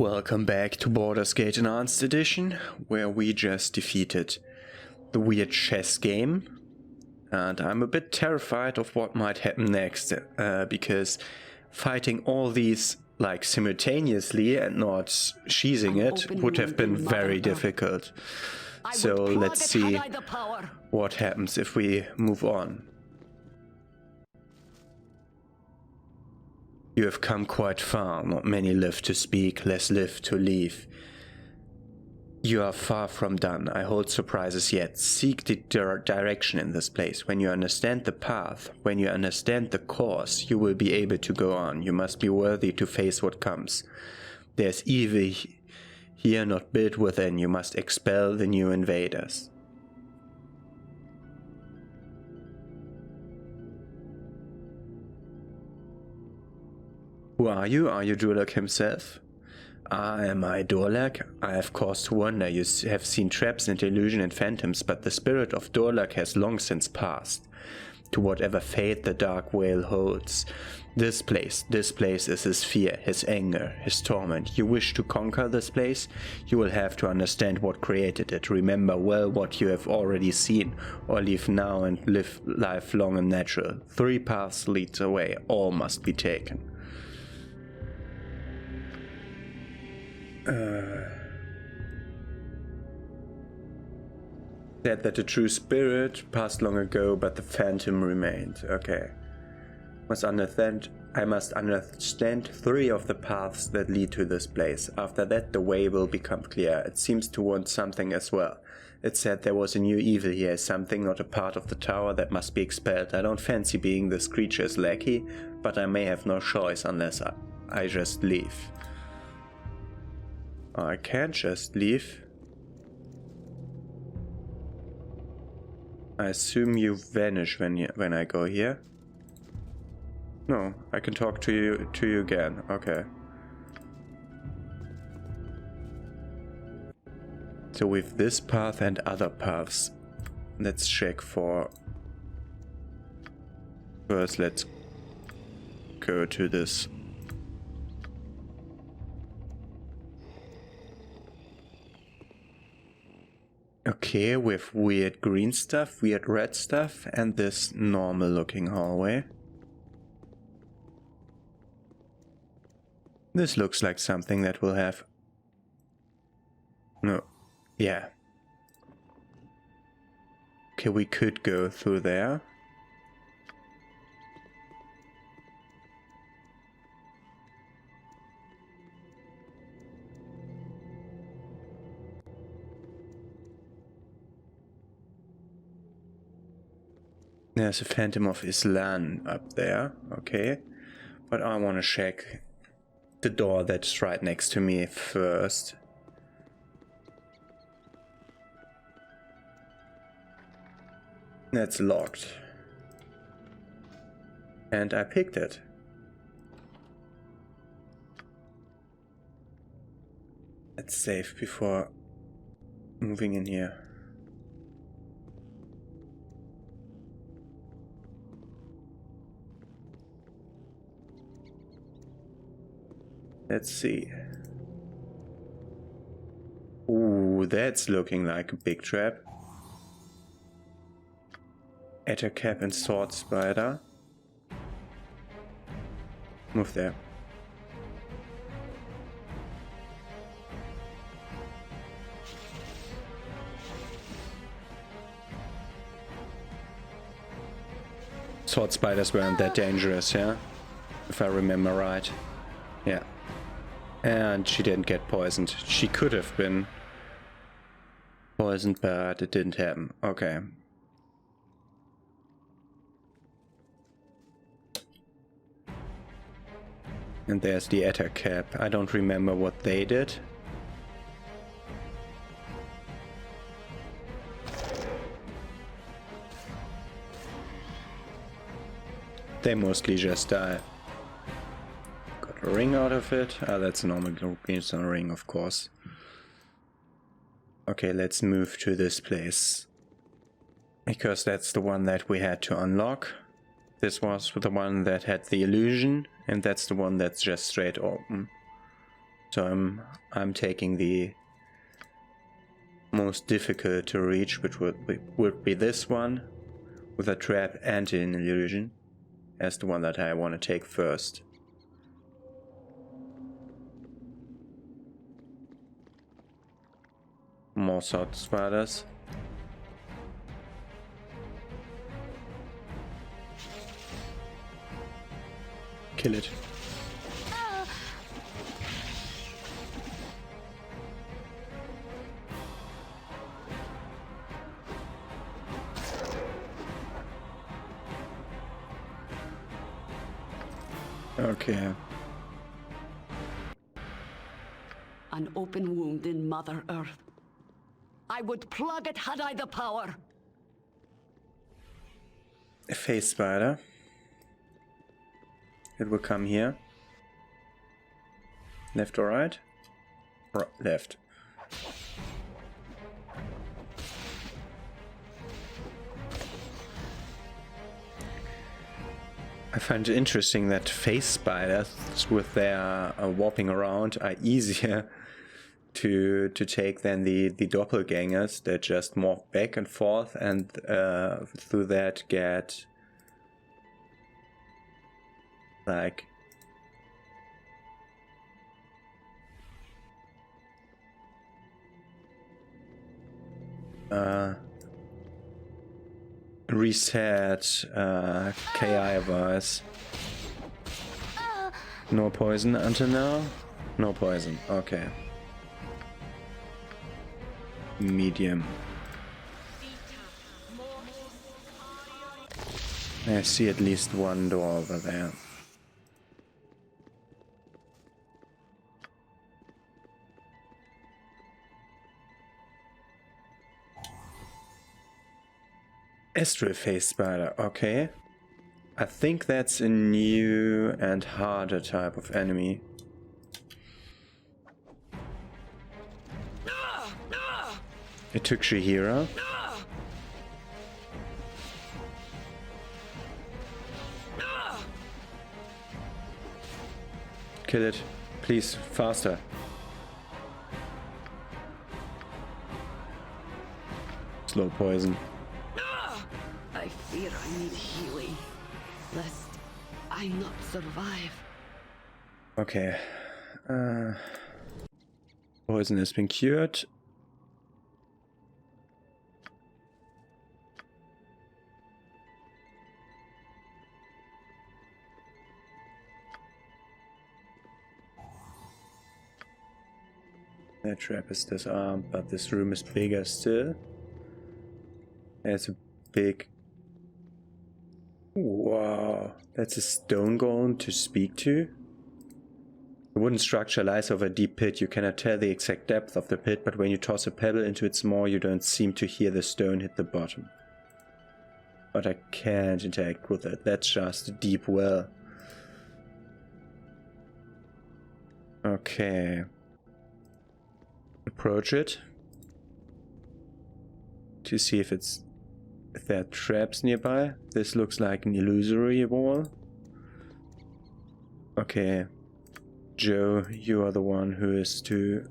Welcome back to Baldur's Gate Enhanced Edition, where we just defeated the weird chess game. And I'm a bit terrified of what might happen next, because fighting all these like simultaneously and not sheathing it would have been very difficult. So let's see what happens if we move on. You have come quite far, not many live to speak, less live to leave. You are far from done, I hold surprises yet. Seek the direction in this place. When you understand the path, when you understand the course, you will be able to go on. You must be worthy to face what comes. There's evil here not built within, you must expel the new invaders. Who are you? Are you Durlach himself? Am I Durlach? I have cause to wonder. You have seen traps and illusion and phantoms, but the spirit of Durlach has long since passed to whatever fate the dark veil holds. This place is his fear, his anger, his torment. You wish to conquer this place? You will have to understand what created it. Remember well what you have already seen, or live now and live life long and natural. 3 paths lead away, all must be taken. Said that the true spirit passed long ago, but the phantom remained. Okay. I must understand 3 of the paths that lead to this place. After that, the way will become clear. It seems to want something as well. It said there was a new evil here, something not a part of the tower that must be expelled. I don't fancy being this creature's lackey, but I may have no choice unless I just leave. I can't just leave. I assume you vanish when I go here. No, I can talk to you again. Okay. So with this path and other paths, let's check for. First, let's go to this. Okay, with weird green stuff, weird red stuff, and this normal looking hallway. This looks like something that will have... No, yeah. Okay, we could go through there. There's a Phantom of Islan up there, okay. But I want to check the door that's right next to me first. That's locked. And I picked it. Let's save before moving in here. Let's see. Ooh, that's looking like a big trap. Ettercap and sword spider. Move there. Sword spiders weren't that dangerous, yeah? If I remember right. Yeah. And she didn't get poisoned. She could have been poisoned, but it didn't happen. Okay. And there's the Ettercap. I don't remember what they did. They mostly just die. Got a ring out of it. Ah, that's a normal greenstone ring, of course. Okay, let's move to this place. Because that's the one that we had to unlock. This was the one that had the illusion, and that's the one that's just straight open. So I'm taking the most difficult to reach, which would be this one with a trap and an illusion, as the one that I want to take first. More sword spiders. Kill it. Okay. An open wound in Mother Earth. I would plug it had I the power. A face spider. It will come here. Left or right? Left. I find it interesting that face spiders, with their warping around, are easier to take than the doppelgangers that just morph back and forth and through that get like reset KI wise. No poison until now? No poison, okay. Medium. I see at least one door over there. Astral face spider, okay. I think that's a new and harder type of enemy. It took Shihira. Kill it, please, faster. Slow poison. I fear I need healing, lest I not survive. Okay. Poison has been cured. That trap is disarmed, but this room is bigger still. There's a big... Wow, that's a stone golem to speak to. The wooden structure lies over a deep pit. You cannot tell the exact depth of the pit, but when you toss a pebble into its maw, you don't seem to hear the stone hit the bottom. But I can't interact with it. That's just a deep well. Okay. Approach it to see if there are traps nearby. This looks like an illusory wall. Okay, Joe, you are the one who is to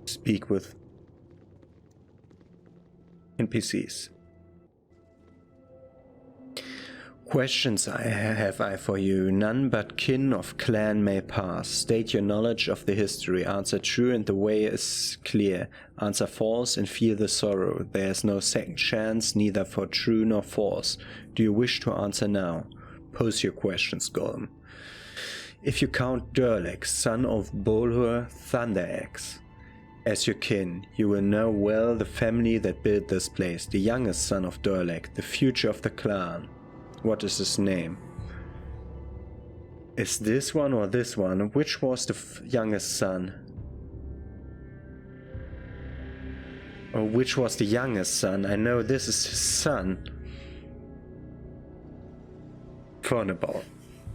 speak with NPCs. Questions I have for you. None but kin of clan may pass. State your knowledge of the history. Answer true and the way is clear. Answer false and feel the sorrow. There is no second chance, neither for true nor false. Do you wish to answer now? Pose your questions, Golem. If you count Durlek, son of Baldur Thunderaxe, as your kin, you will know well the family that built this place, the youngest son of Durlek, the future of the clan. What is his name? Is this one or this one? Which was the youngest son? Or which was the youngest son? I know this is his son. Vulnerable.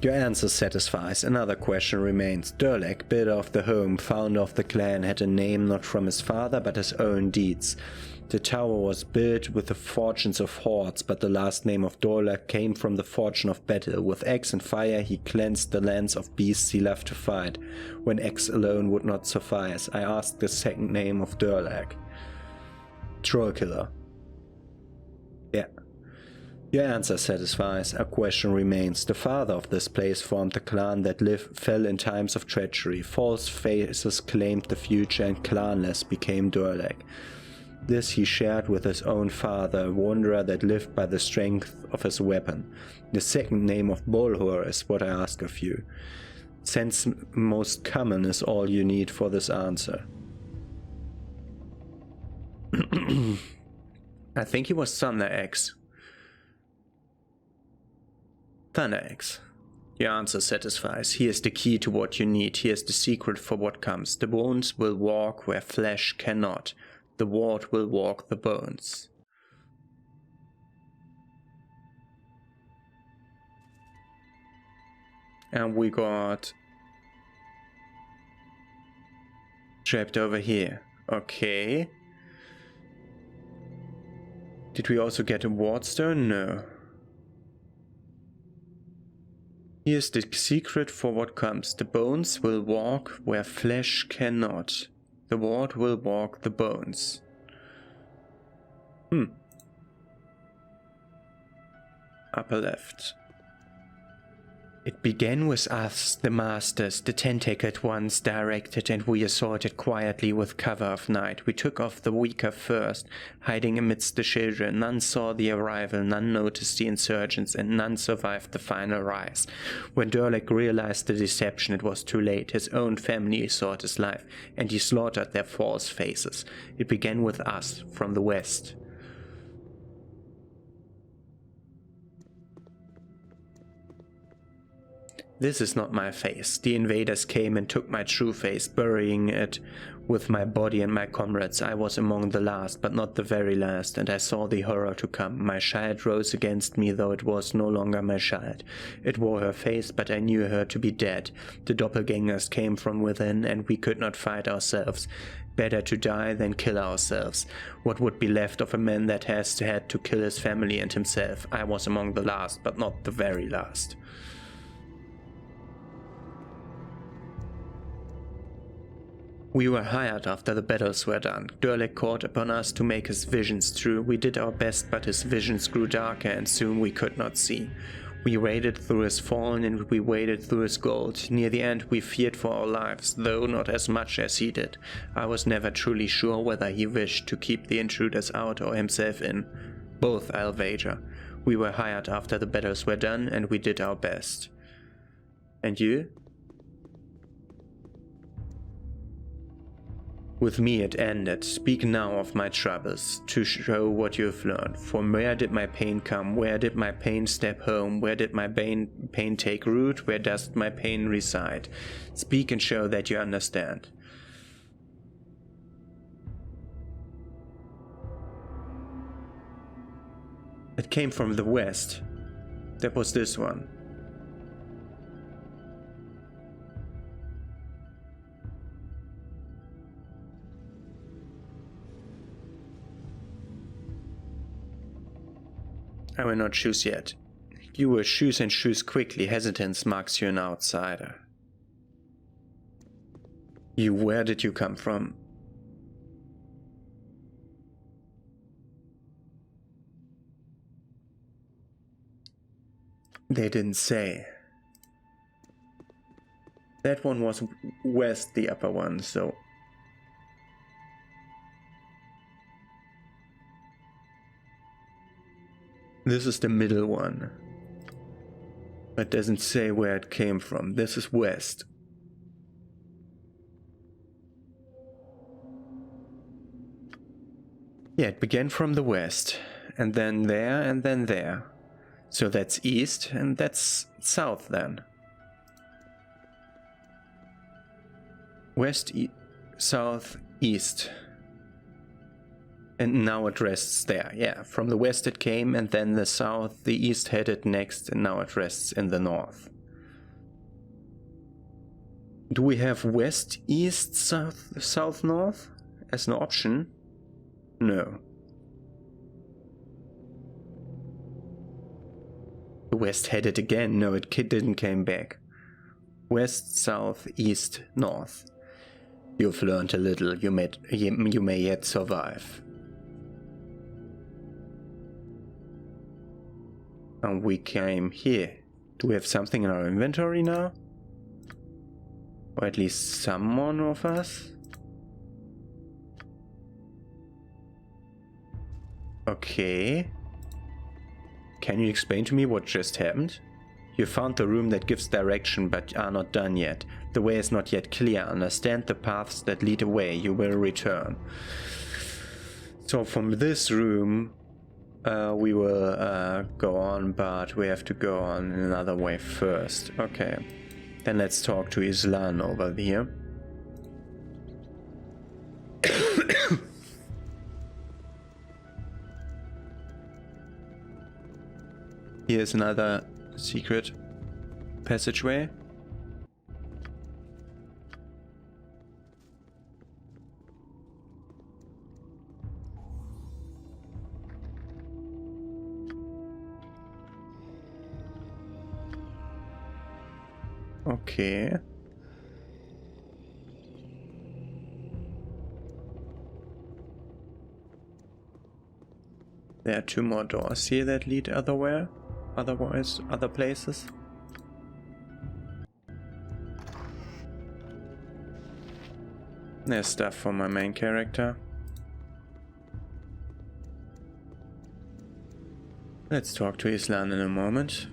Your answer satisfies. Another question remains. Durlek, builder of the home, founder of the clan, had a name not from his father but his own deeds. The tower was built with the fortunes of hordes, but the last name of Dorlak came from the fortune of battle. With axe and fire he cleansed the lands of beasts he loved to fight. When axe alone would not suffice, I asked the second name of Dorlak. Trollkiller. Yeah. Your answer satisfies. A question remains. The father of this place formed a clan that fell in times of treachery. False faces claimed the future and clanless became Dorlak. This he shared with his own father, a wanderer that lived by the strength of his weapon. The second name of Baldur is what I ask of you. Since most common is all you need for this answer. I think he was Thunder X. Thunder X. Your answer satisfies. He is the key to what you need. He is the secret for what comes. The bones will walk where flesh cannot. The ward will walk the bones. And we got trapped over here. Okay. Did we also get a ward stone? No. Here's the secret for what comes. The bones will walk where flesh cannot. The ward will walk the bones. Upper left. It began with us, the masters, the tentacled ones directed, and we assaulted quietly with cover of night. We took off the weaker first, hiding amidst the children. None saw the arrival, none noticed the insurgents, and none survived the final rise. When Dorlak realized the deception, it was too late. His own family sought his life, and he slaughtered their false faces. It began with us, from the west. This is not my face. The invaders came and took my true face, burying it with my body and my comrades. I was among the last, but not the very last, and I saw the horror to come. My child rose against me, though it was no longer my child. It wore her face, but I knew her to be dead. The doppelgangers came from within, and we could not fight ourselves. Better to die than kill ourselves. What would be left of a man that has had to kill his family and himself? I was among the last, but not the very last. We were hired after the battles were done. Dorlak called upon us to make his visions true. We did our best, but his visions grew darker, and soon we could not see. We waded through his fallen, and we waded through his gold. Near the end we feared for our lives, though not as much as he did. I was never truly sure whether he wished to keep the intruders out or himself in. Both, I'll wager. We were hired after the battles were done, and we did our best. And you? With me it ended. Speak now of my troubles, to show what you have learned. From where did my pain come? Where did my pain step home? Where did my pain take root? Where does my pain reside? Speak and show that you understand. It came from the west. That was this one. I will not choose yet. You will choose and choose quickly. Hesitance marks you an outsider. Where did you come from? They didn't say. That one was west, the upper one, so... This is the middle one. It doesn't say where it came from. This is west. Yeah, it began from the west. And then there, and then there. So that's east, and that's south then. West, south, east. And now it rests there. Yeah, from the west it came, and then the south, the east headed next, and now it rests in the north. Do we have west, east, south, south, north as an option? No. west headed again. No, it didn't came back. West, south, east, north. You've learned a little. You may yet survive. And we came here. Do we have something in our inventory now? Or at least someone of us? Okay. Can you explain to me what just happened? You found the room that gives direction, but are not done yet. The way is not yet clear. Understand the paths that lead away. You will return. So from this room, we will go on, but we have to go on another way first. Okay. Then let's talk to Islan over here. Here's another secret passageway. Okay. There are 2 more doors here that lead other places. There's stuff for my main character. Let's talk to Islan in a moment.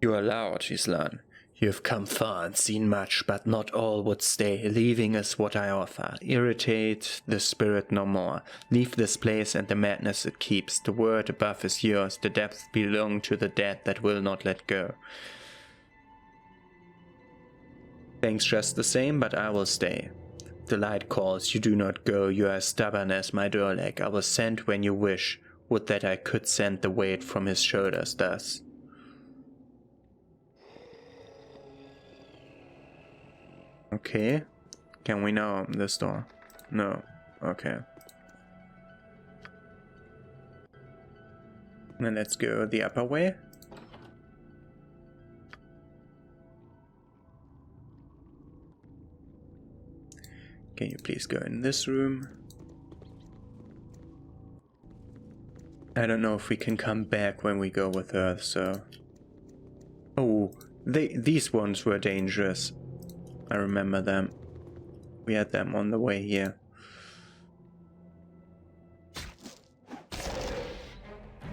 You are loud, Islan. You have come far and seen much, but not all would stay. Leaving is what I offer. Irritate the spirit no more. Leave this place and the madness it keeps. The word above is yours. The depths belong to the dead that will not let go. Thanks just the same, but I will stay. The light calls. You do not go. You are stubborn as my Dorlek. I will send when you wish. Would that I could send the weight from his shoulders thus. Okay. Can we now open this door? No. Okay. Then let's go the upper way. Can you please go in this room? I don't know if we can come back when we go with her, so... Oh, these ones were dangerous. I remember them. We had them on the way here.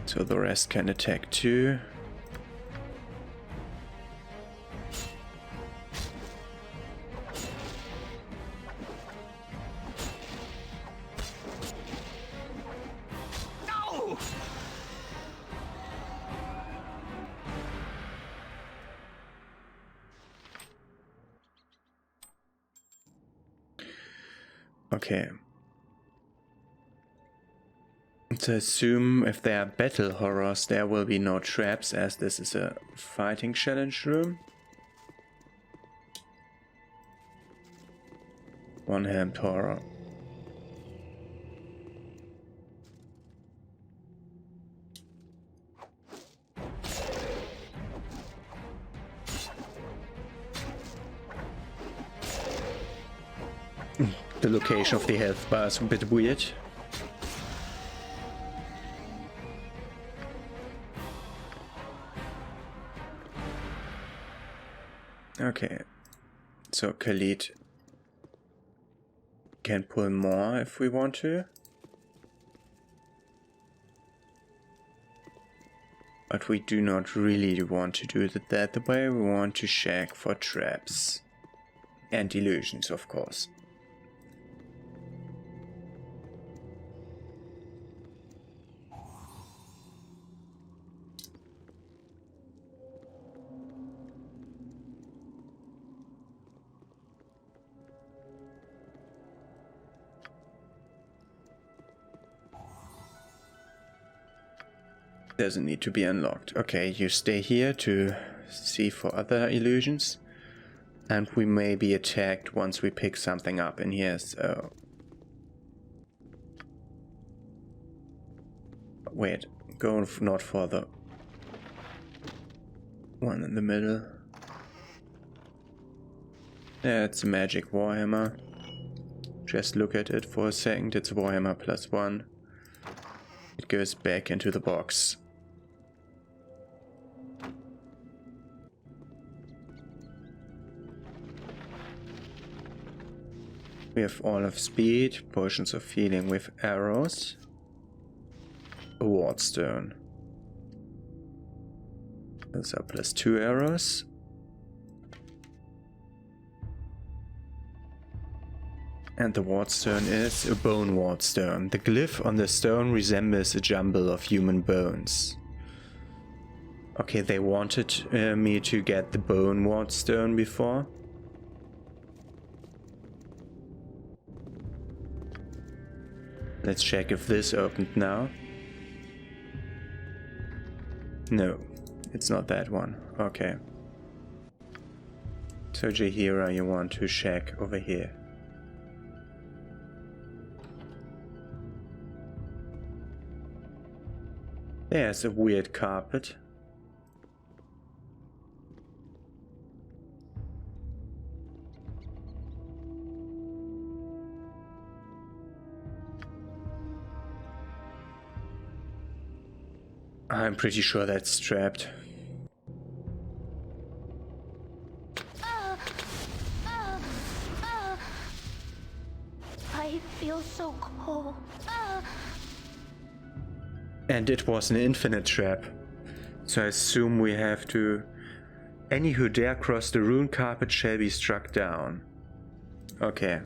So the rest can attack too. No! Okay. To assume if there are battle horrors, there will be no traps, as this is a fighting challenge room. One-hand horror. The location of the health bar is a bit weird. Okay, so Khalid can pull more if we want to. But we do not really want to do it that way. We want to check for traps and illusions, of course. Doesn't need to be unlocked. Okay, you stay here to see for other illusions. And we may be attacked once we pick something up in here, so... Wait, go not for the one in the middle. Yeah, it's a magic warhammer. Just look at it for a second, it's warhammer +1. It goes back into the box. We have all of speed, potions of healing with arrows, a ward stone. Those are +2 arrows. And the ward stone is a bone ward stone. The glyph on the stone resembles a jumble of human bones. Okay, they wanted me to get the bone ward stone before. Let's check if this opened now. No, it's not that one. Okay. So Jahira, you want to check over here. There's a weird carpet. I'm pretty sure that's trapped. I feel so cold. And it was an infinite trap. So I assume we have to... Any who dare cross the rune carpet shall be struck down. Okay.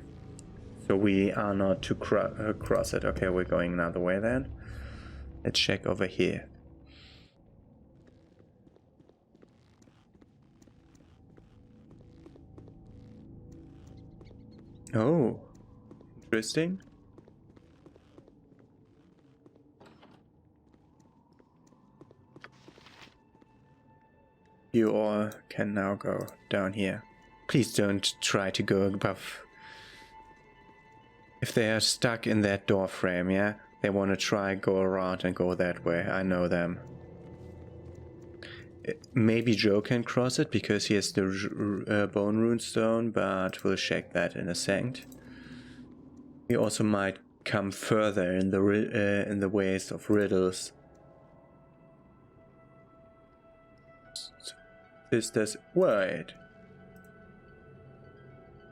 So we are not to cross it. Okay, we're going another way then. Let's check over here. Oh, interesting. You all can now go down here. Please don't try to go above. If they are stuck in that door frame, yeah? They want to try go around and go that way. I know them. Maybe Joe can cross it because he has the bone rune stone, but we'll check that in a second. We also might come further in the ways of riddles. This does... Wait.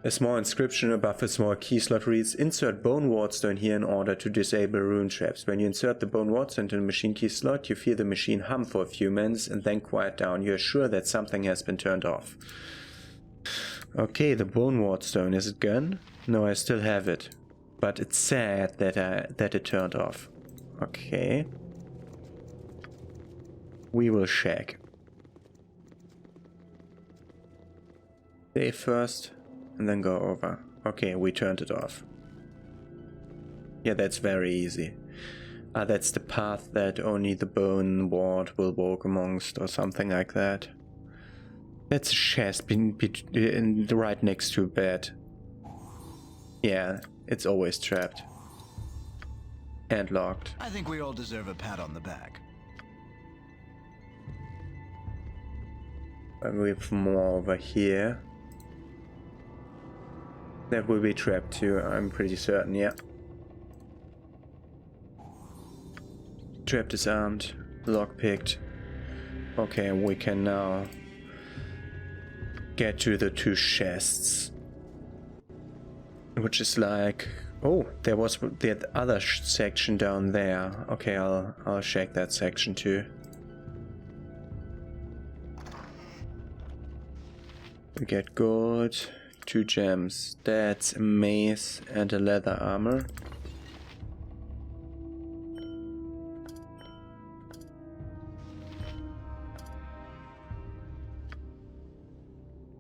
A small inscription above a small key slot reads, insert bone wardstone here in order to disable rune traps. When you insert the bone wardstone into the machine key slot, you feel the machine hum for a few minutes and then quiet down. You are sure that something has been turned off. Okay, the bone wardstone, is it gone? No, I still have it. But it's sad that it turned off. Okay. We will check. Save first. And then go over. Okay, we turned it off. Yeah, that's very easy. That's the path that only the bone ward will walk amongst, or something like that. That's a chest right next to a bed. Yeah, it's always trapped. And locked. I think we all deserve a pat on the back. And we have more over here. That will be trapped too, I'm pretty certain, yeah. Trap disarmed, lockpicked. Okay, we can now get to the two chests. Which is like... Oh, there was the other section down there. Okay, I'll check that section too. We get gold. 2 gems. That's a mace and a leather armor.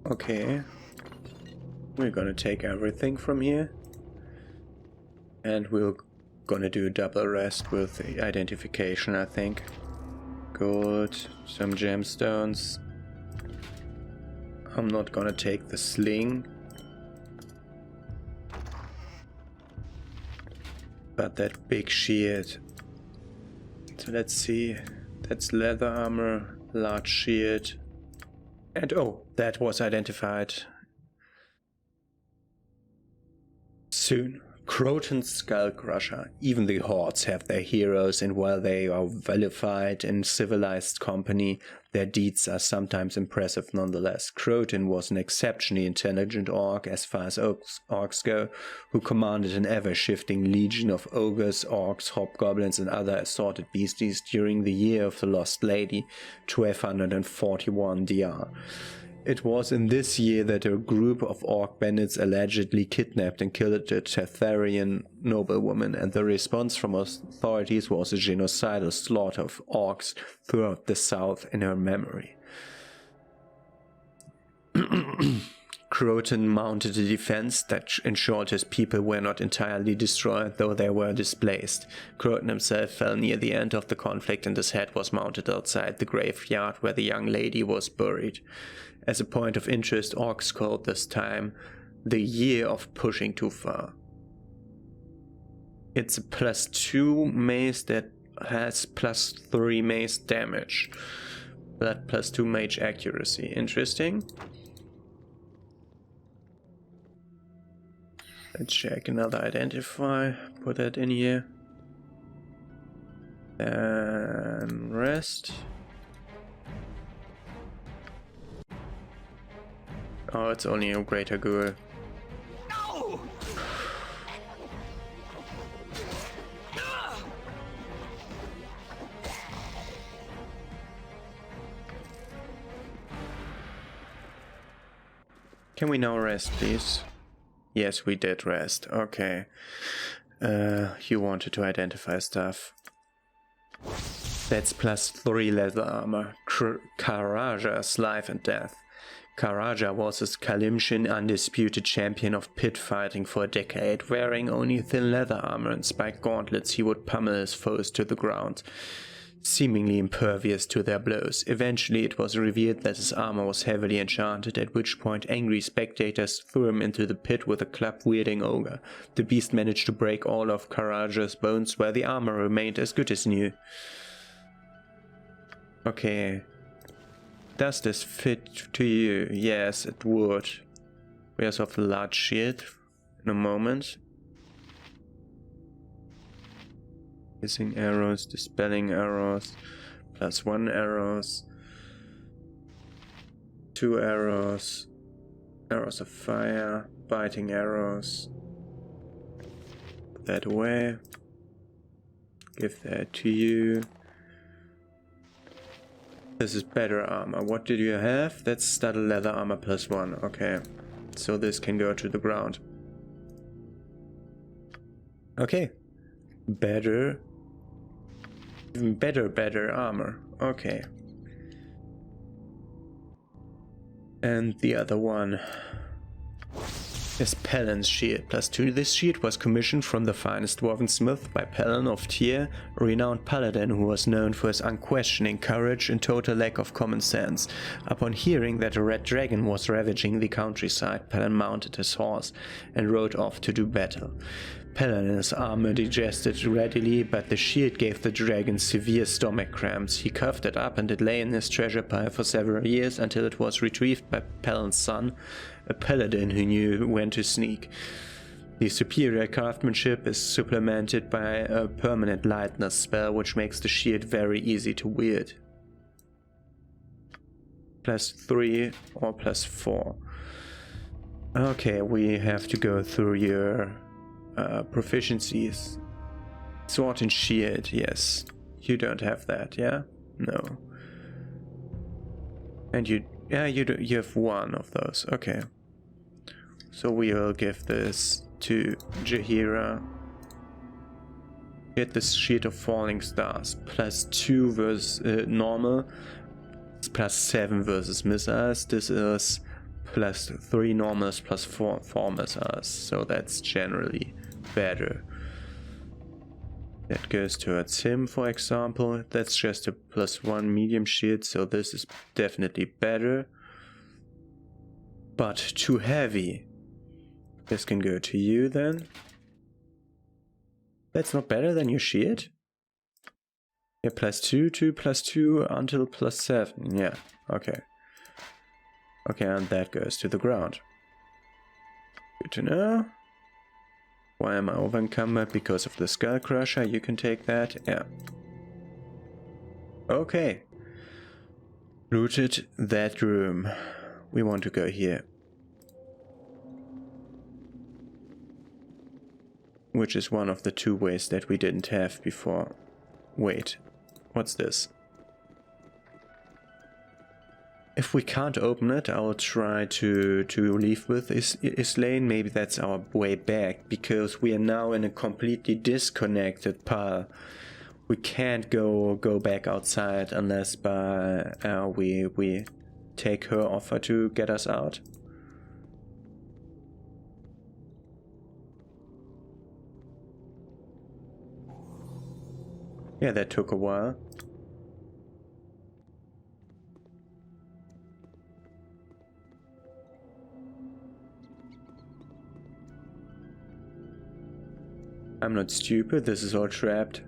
Okay. We're gonna take everything from here. And we're gonna do a double rest with identification, I think. Gold, some gemstones. I'm not gonna take the sling. But that big shield. So let's see. That's leather armor, large shield. And oh, that was identified. Soon. Croton's Skull Crusher. Even the Hordes have their heroes, and while they are vilified in civilized company, their deeds are sometimes impressive nonetheless. Croton was an exceptionally intelligent orc as far as orcs go, who commanded an ever-shifting legion of ogres, orcs, hobgoblins and other assorted beasties during the year of the Lost Lady, 1241 DR. It was in this year that a group of orc bandits allegedly kidnapped and killed a Tetharian noblewoman, and the response from authorities was a genocidal slaughter of orcs throughout the south in her memory. Croton mounted a defense that ensured his people were not entirely destroyed, though they were displaced. Croton himself fell near the end of the conflict, and his head was mounted outside the graveyard where the young lady was buried. As a point of interest, orcs called this time the Year of Pushing Too Far. It's a +2 mace that has +3 mace damage, but +2 mage accuracy. Interesting. Let's check another identify, put that in here. And rest. Oh, it's only a greater ghoul. No! Can we now rest, please? Yes, we did rest. Okay. You wanted to identify stuff. That's +3 leather armor. Karaja's life and death. Karaja was a Kalimshin undisputed champion of pit fighting for a decade. Wearing only thin leather armor and spiked gauntlets, he would pummel his foes to the ground, seemingly impervious to their blows. Eventually it was revealed that his armor was heavily enchanted, at which point angry spectators threw him into the pit with a club-wielding ogre. The beast managed to break all of Karaja's bones, while the armor remained as good as new. Okay. Does this fit to you? Yes, it would. Where's of the large shield? In a moment. Missing arrows, dispelling arrows, +1 arrows, 2 arrows, arrows of fire, biting arrows. Put that away. Give that to you. This is better armor. What did you have? That's studded leather armor +1. Okay. So this can go to the ground. Okay. Better. Even better armor. Okay. And the other one is Pellin's shield +2. This shield was commissioned from the finest dwarven smith by Pellin of Tyr, a renowned paladin who was known for his unquestioning courage and total lack of common sense. Upon hearing that a red dragon was ravaging the countryside, Pellin mounted his horse and rode off to do battle. Pellin and his armor digested readily, but the shield gave the dragon severe stomach cramps. He coughed it up, and it lay in his treasure pile for several years until it was retrieved by Pellin's son, a paladin who knew when to sneak. The superior craftsmanship is supplemented by a permanent lightness spell, which makes the shield very easy to wield. +3 or +4. Okay, we have to go through your proficiencies. Sword and shield, yes. You don't have that, yeah? No. And you have one of those. Okay. So we will give this to Jaheira. Get this Shield of Falling Stars. +2 versus normal. It's +7 versus missiles. This is +3 normals, +4 missiles. So that's generally better. That goes towards him, for example. That's just a +1 medium shield, so this is definitely better. but too heavy. This can go to you then. That's not better than your shield? Yeah, +2, 2, +2 until +7. Yeah, okay. Okay, and that goes to the ground. Good to know. Why am I over-encumbered? Because of the Skull Crusher. You can take that. Yeah. Okay. Looted that room. We want to go here. Which is one of the 2 ways that we didn't have before. Wait. What's this? If we can't open it, I'll try to leave with Islane. Maybe that's our way back, because we are now in a completely disconnected path. We can't go back outside unless we take her offer to get us out. Yeah, that took a while. I'm not stupid, this is all trapped.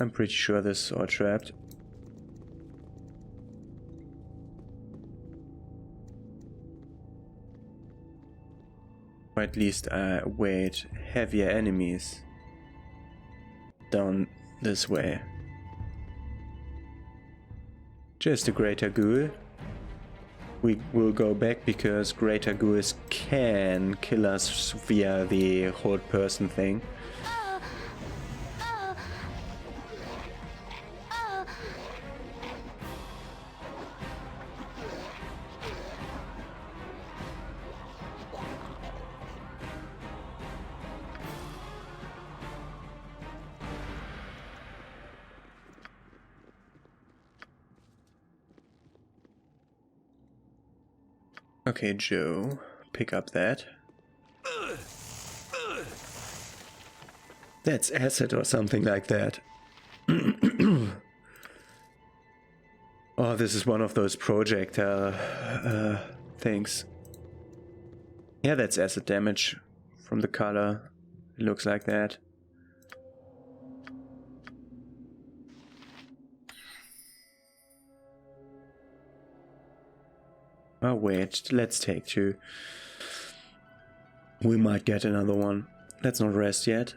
I'm pretty sure this is all trapped. Or at least wait, heavier enemies down this way. Just a greater ghoul. We will go back because greater ghouls can kill us via the hold person thing. Okay, Joe, pick up that. That's acid or something like that. Oh, this is one of those projectile things. Yeah, that's acid damage from the color. It looks like that. Oh wait, let's take 2. We might get another one. Let's not rest yet.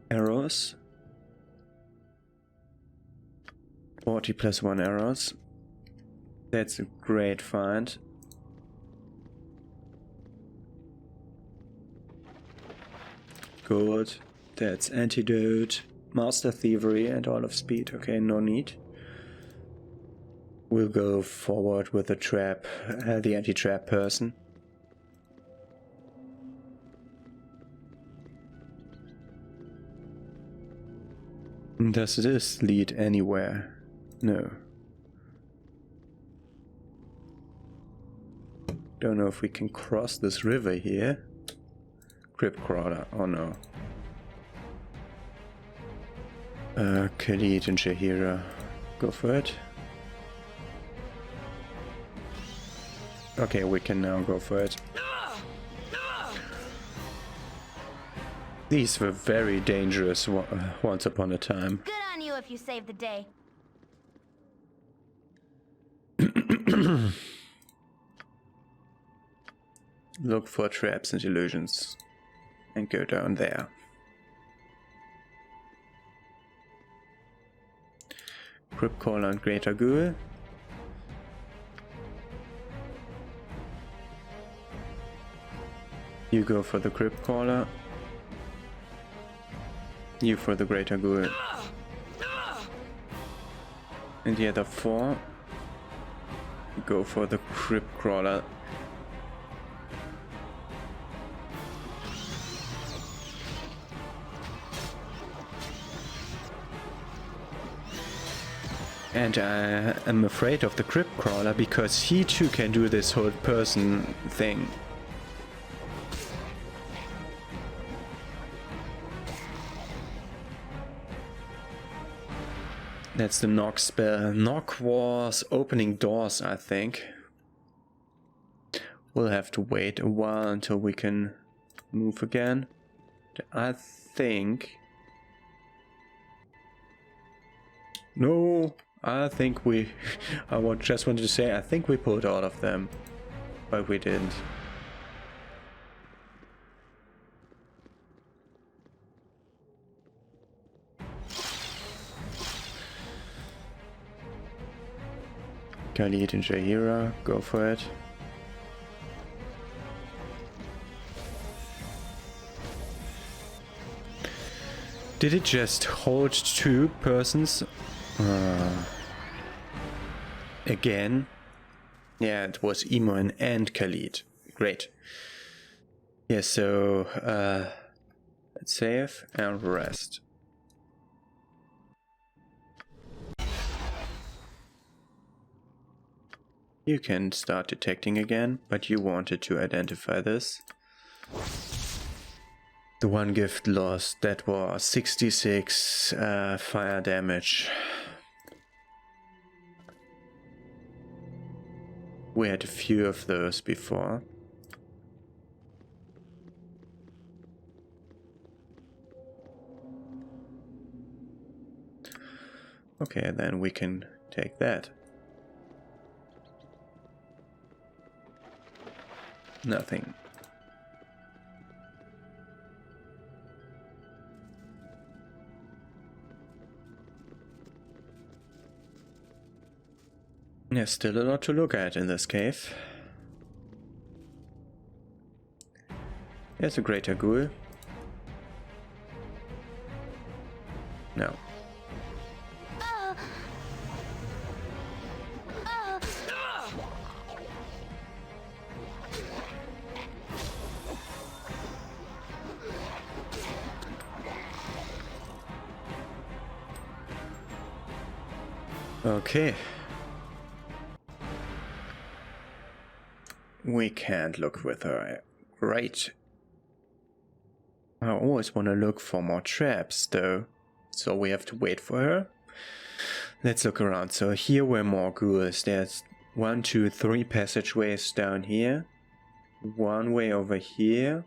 Arrows. 40 + 1 arrows. That's a great find. Good. That's antidote, master thievery and all of speed. Okay, no need. We'll go forward with the trap, the anti-trap person. Does this lead anywhere? No. Don't know if we can cross this river here. Crypt crawler, oh no. Khalid and Shahira, go for it. Okay, we can now go for it. These were very dangerous once upon a time. Good on you if you saved the day. Look for traps and illusions. And go down there. Crypt Caller and Greater Ghoul. You go for the Crypt Caller. You for the Greater Ghoul. And the other 4 go for the Crypt Crawler. And I am afraid of the Crypt Crawler because he too can do this whole person thing. That's the knock spell. Knock was opening doors, I think. We'll have to wait a while until we can move again. I think... No, I think we... just wanted to say, I think we pulled all of them. But we didn't. Khalid and Jaira, go for it. Did it just hold 2 persons? Again? Yeah, it was Imoen and Khalid. Great. Yeah, so let's save and rest. You can start detecting again, but you wanted to identify this. The one gift lost, that was 66 fire damage. We had a few of those before. Okay, then we can take that. Nothing. There's still a lot to look at in this cave. There's a greater ghoul. No. Okay. We can't look with her. Great. I always want to look for more traps though, so we have to wait for her. Let's look around. So here were more ghouls. There's 1, 2, 3 passageways down here. One way over here.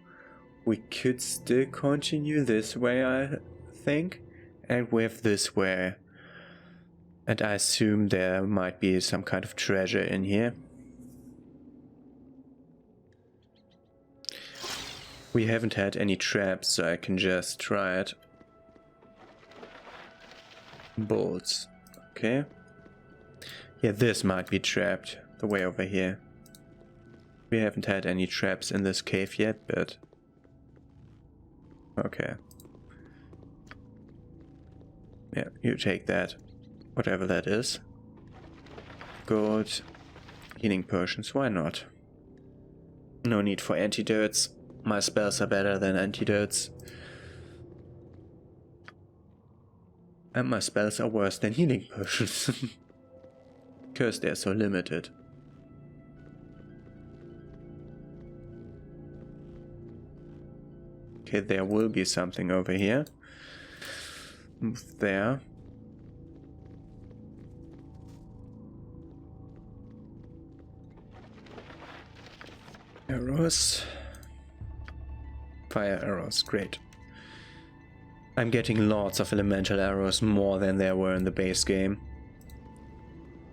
We could still continue this way, I think. And we have this way. And I assume there might be some kind of treasure in here. We haven't had any traps, so I can just try it. Bolts. Okay. Yeah, this might be trapped. The way over here. We haven't had any traps in this cave yet, but... Okay. Yeah, you take that. Whatever that is. Gold. Healing potions, why not? No need for antidotes. My spells are better than antidotes. And my spells are worse than healing potions. Because they're so limited. Okay, there will be something over here. Move there. Arrows. Fire arrows, great. I'm getting lots of elemental arrows, more than there were in the base game.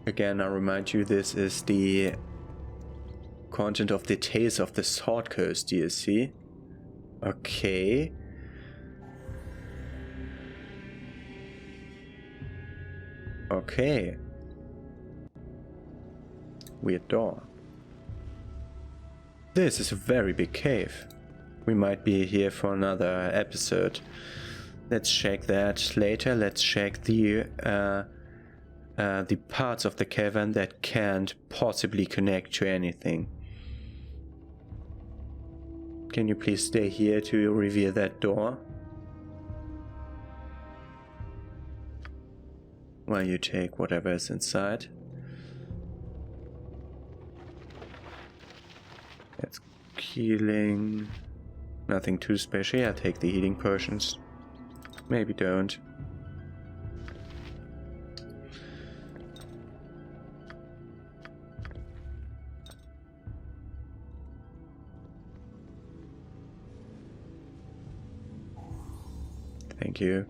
Again, I remind you, this is the content of the Tales of the Sword Coast DLC. Okay. Okay. Weird door. This is a very big cave. We might be here for another episode. Let's check that later. Let's check the parts of the cavern that can't possibly connect to anything. Can you please stay here to reveal that door? While you take whatever is inside. That's healing. Nothing too special. I'll take the healing potions. Maybe don't. Thank you.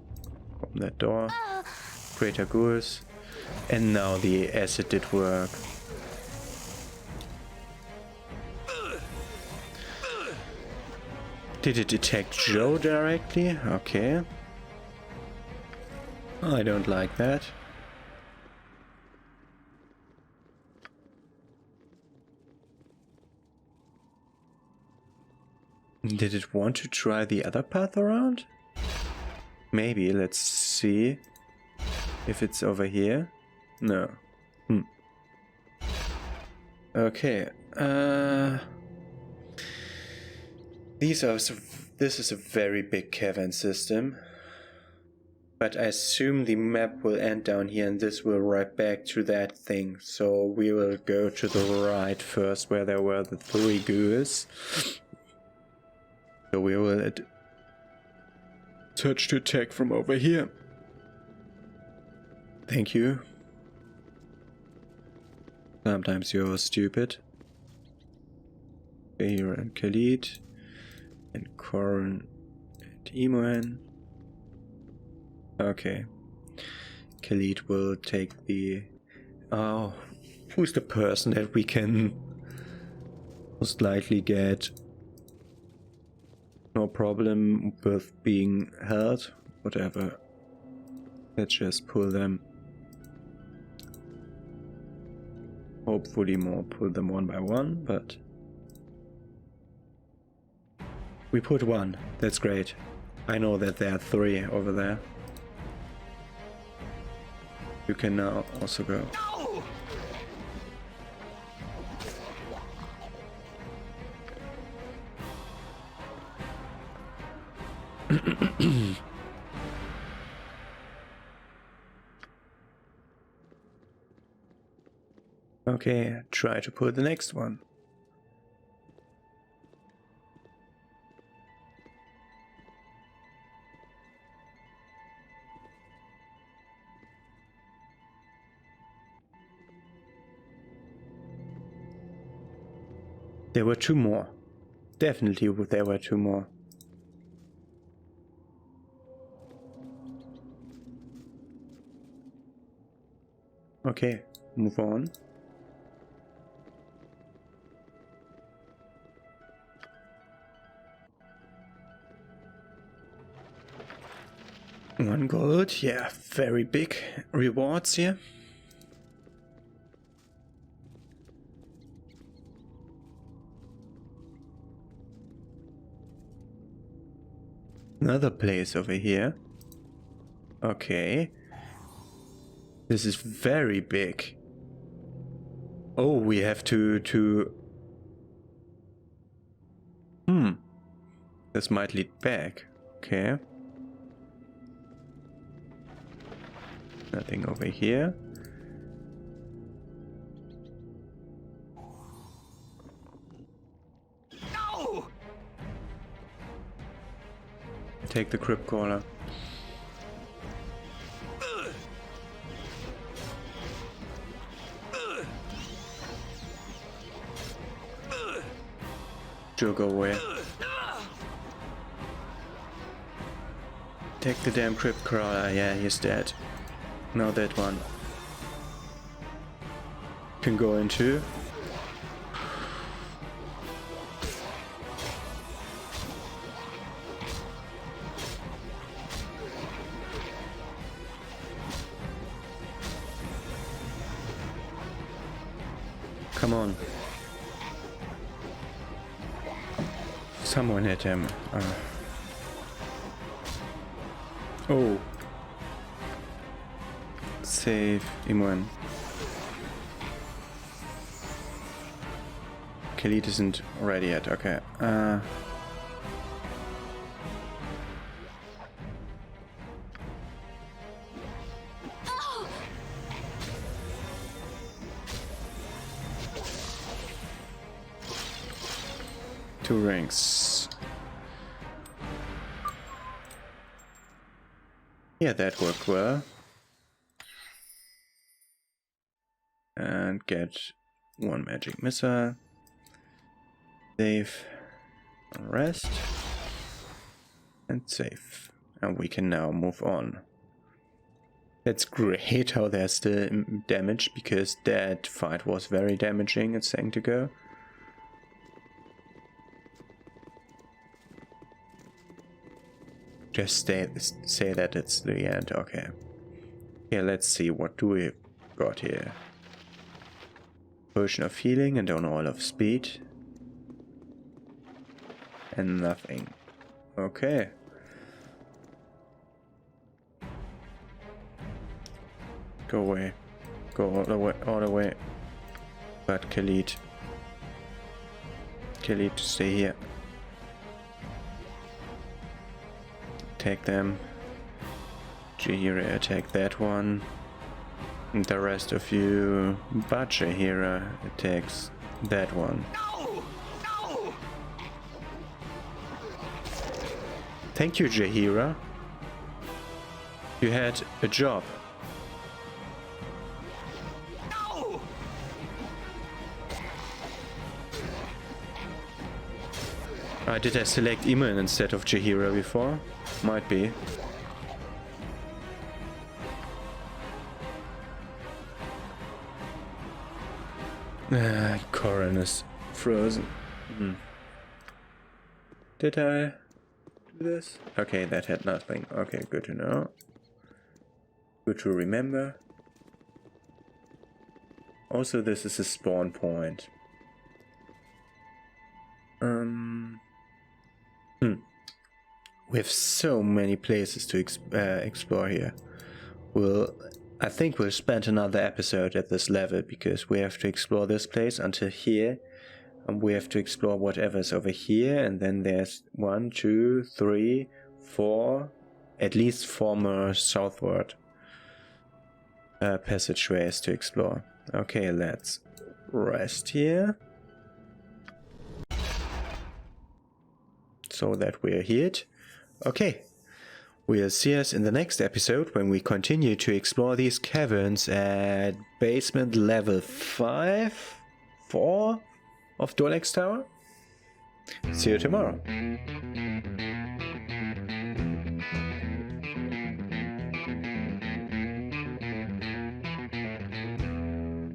Open that door. Greater ghouls. And now the acid did work. Did it detect Joe directly? Okay. I don't like that. Did it want to try the other path around? Maybe, let's see if it's over here. No. Okay. This is a very big cavern system. But I assume the map will end down here and this will right back to that thing. So we will go to the right first where there were the 3 ghouls. So we will search to attack from over here. Thank you. Sometimes you're stupid. Here and Khalid. And Corin and Imoen. Okay. Khalid will take the... Oh, who's the person that we can most likely get? No problem with being held. Whatever. Let's just pull them. Hopefully more pull them one by one, but... We put 1. That's great. I know that there are 3 over there. You can now also go. No! Okay, try to pull the next one. There were 2 more. Definitely there were 2 more. Okay, move on. One gold, yeah, very big rewards here. Another place over here. Okay. This is very big. Oh, we have to... This might lead back. Okay. Nothing over here. No! Take the crypt caller. Joe, go away. Take the damn crypt crawler. Yeah, he's dead. Now that one can go into. Come on. Someone hit him. Oh. Save Imoen. Khalid isn't ready yet, okay. Two rings. Yeah, that worked well. And get one magic missile. Save. Rest. And save. And we can now move on. That's great how there's still damage, because that fight was very damaging, it's saying to go. Just say that it's the end, okay. Yeah, let's see, what do we got here? Potion of healing and on all of speed. And nothing. Okay. Go away. Go all the way. But Khalid, stay here. Attack them. Jahira, attack that one. And the rest of you, but Jahira attacks that one. No! No! Thank you, Jahira. You had a job. No! Did I select Iman instead of Jahira before? Might be. Gorion is frozen. Did I do this? Okay, that had nothing. Okay, good to know. Good to remember. Also, this is a spawn point. We have so many places to explore here. I think we'll spend another episode at this level, because we have to explore this place until here, and we have to explore whatever's over here, and then there's 1, 2, 3, 4, at least 4 more southward passageways to explore. Okay, let's rest here, so that we're healed. Okay. We'll see us in the next episode when we continue to explore these caverns at basement level 4 of Dorlek's Tower. See you tomorrow.